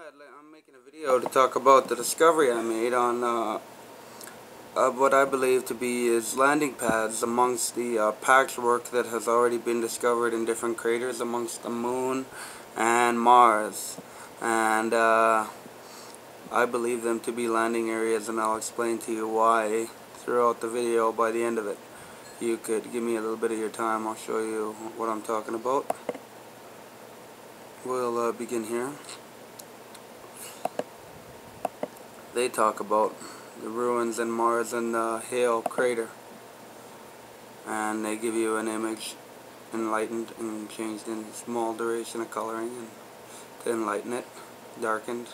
I'm making a video to talk about the discovery I made on what I believe to be is landing pads amongst the patchwork that has already been discovered in different craters amongst the Moon and Mars. And I believe them to be landing areas, and I'll explain to you why throughout the video. By the end of it, you could give me a little bit of your time. I'll show you what I'm talking about. We'll begin here. They talk about the ruins in Mars and the Hale crater, and they give you an image enlightened and changed in small duration of coloring and to enlighten it, darkened.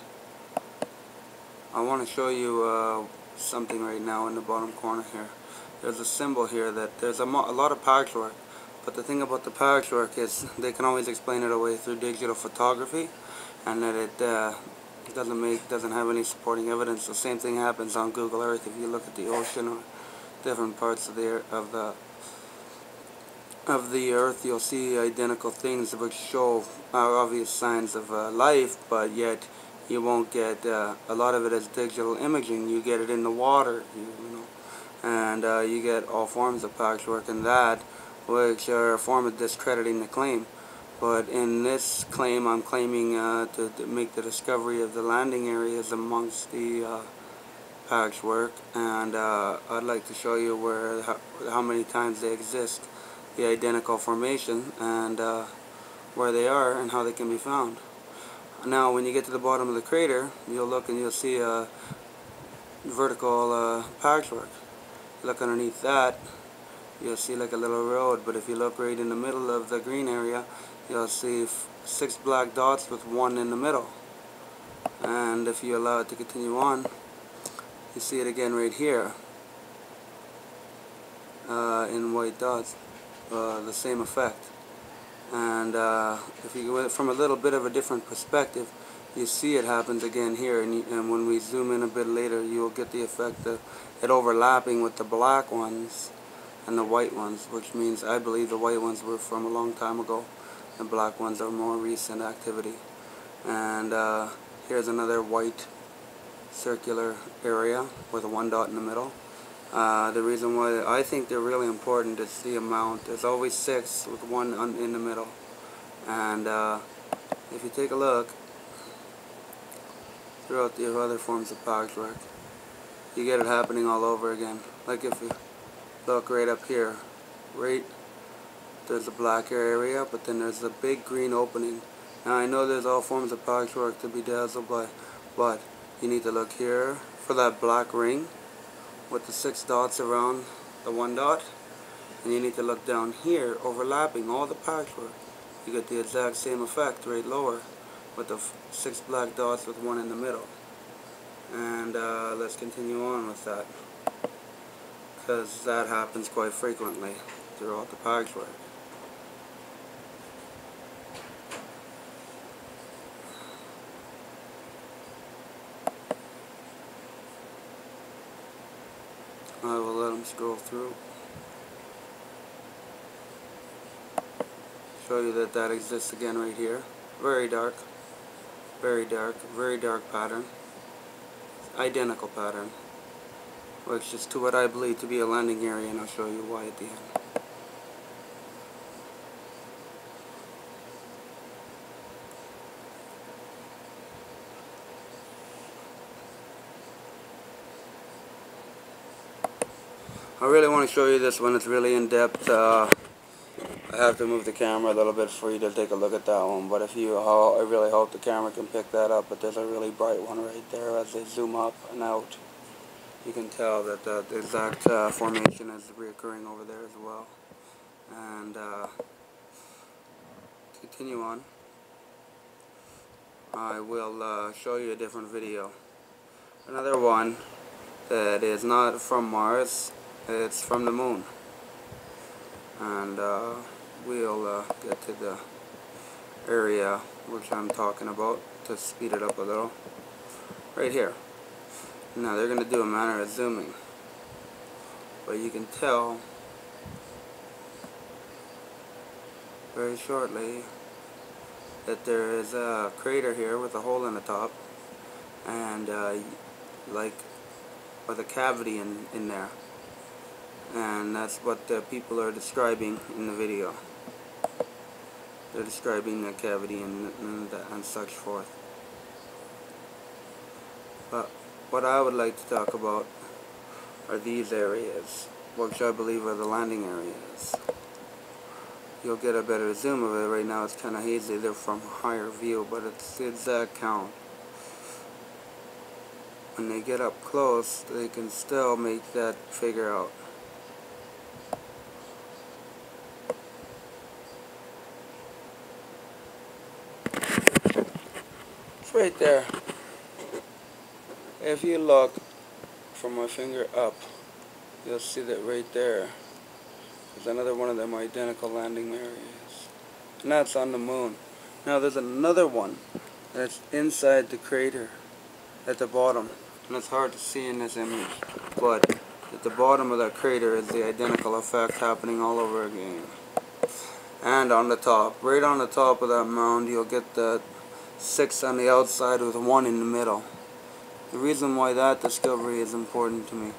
I want to show you something right now in the bottom corner here. There's a symbol here that there's a lot of patchwork, but the thing about the patchwork is they can always explain it away through digital photography, and that it doesn't have any supporting evidence. The same thing happens on Google Earth. If you look at the ocean or different parts of the Earth, you'll see identical things which show obvious signs of life, but yet you won't get a lot of it as digital imaging. You get it in the water, and you get all forms of patchwork in that, which are a form of discrediting the claim. But in this claim, I'm claiming to make the discovery of the landing areas amongst the patchwork, and I'd like to show you how many times they exist, the identical formation, and where they are and how they can be found. Now, when you get to the bottom of the crater, you'll look and you'll see a vertical patchwork. Look underneath that, you'll see like a little road, but if you look right in the middle of the green area, you'll see 6 black dots with 1 in the middle. And if you allow it to continue on, you see it again right here in white dots, the same effect. And if you go from a little bit of a different perspective, you see it happens again here, and when we zoom in a bit later, you'll get the effect of it overlapping with the black ones and the white ones, which means I believe the white ones were from a long time ago. The black ones are more recent activity. And here's another white circular area with a 1 dot in the middle. The reason why I think they're really important is the amount. There's always 6 with 1 in the middle. And if you take a look throughout the other forms of patchwork, you get it happening all over again. Like if you look right up here, right, there's a black area, but then there's a big green opening. Now I know there's all forms of patchwork to be dazzled by, but you need to look here for that black ring with the 6 dots around the 1 dot, and you need to look down here overlapping all the patchwork. You get the exact same effect right lower with the 6 black dots with 1 in the middle. And let's continue on with that, because that happens quite frequently throughout the patchwork. I will let them scroll through. Show you that that exists again right here. Very dark, very dark, very dark pattern. Identical pattern, which is to what I believe to be a landing area, and I'll show you why at the end. I really want to show you this one. It's really in depth. I have to move the camera a little bit for you to take a look at that one, but I really hope the camera can pick that up. But there's a really bright one right there. As they zoom up and out, you can tell that the exact formation is reoccurring over there as well. And continue on. I will show you a different video. Another one that is not from Mars. It's from the Moon, and we'll get to the area which I'm talking about to speed it up a little. Right here. Now they're going to do a manner of zooming, but you can tell very shortly that there is a crater here with a hole in the top, and like with a cavity in there, and that's what the people are describing in the video. They're describing the cavity and such forth. But what I would like to talk about are these areas, which I believe are the landing areas. You'll get a better zoom of it. Right now it's kind of hazy. They're from a higher view, but it's the exact count. When they get up close, they can still make that figure out. It's right there. If you look from my finger up, you'll see that right there is another one of them identical landing areas. And that's on the moon. Now there's another one that's inside the crater at the bottom. And it's hard to see in this image, but at the bottom of that crater is the identical effect happening all over again. And on the top, right on the top of that mound, you'll get the 6 on the outside with 1 in the middle. The reason why that discovery is important to me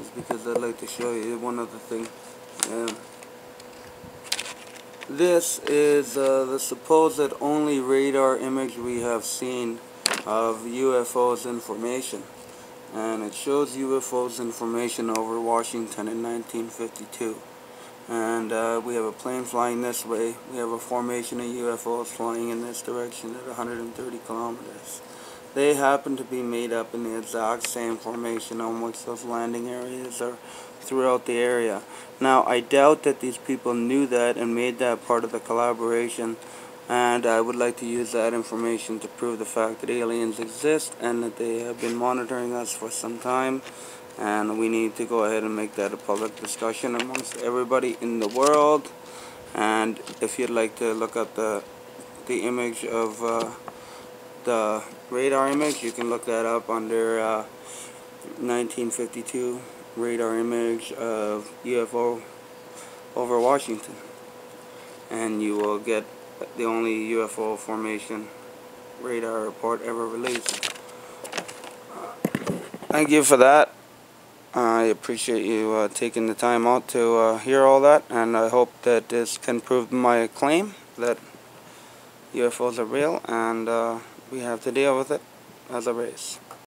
is because I'd like to show you one other thing. This is the supposed only radar image we have seen of UFOs information, and it shows UFOs information over Washington in 1952. And we have a plane flying this way. We have a formation of UFOs flying in this direction at 130 kilometers. They happen to be made up in the exact same formation on which those landing areas are throughout the area. Now, I doubt that these people knew that and made that part of the collaboration, and I would like to use that information to prove the fact that aliens exist and that they have been monitoring us for some time, and we need to go ahead and make that a public discussion amongst everybody in the world. And if you'd like to look up the image of the radar image, you can look that up under 1952 radar image of UFO over Washington, and you will get the only UFO formation radar report ever released. Thank you for that. I appreciate you taking the time out to hear all that, and I hope that this can prove my claim that UFOs are real, and we have to deal with it as a race.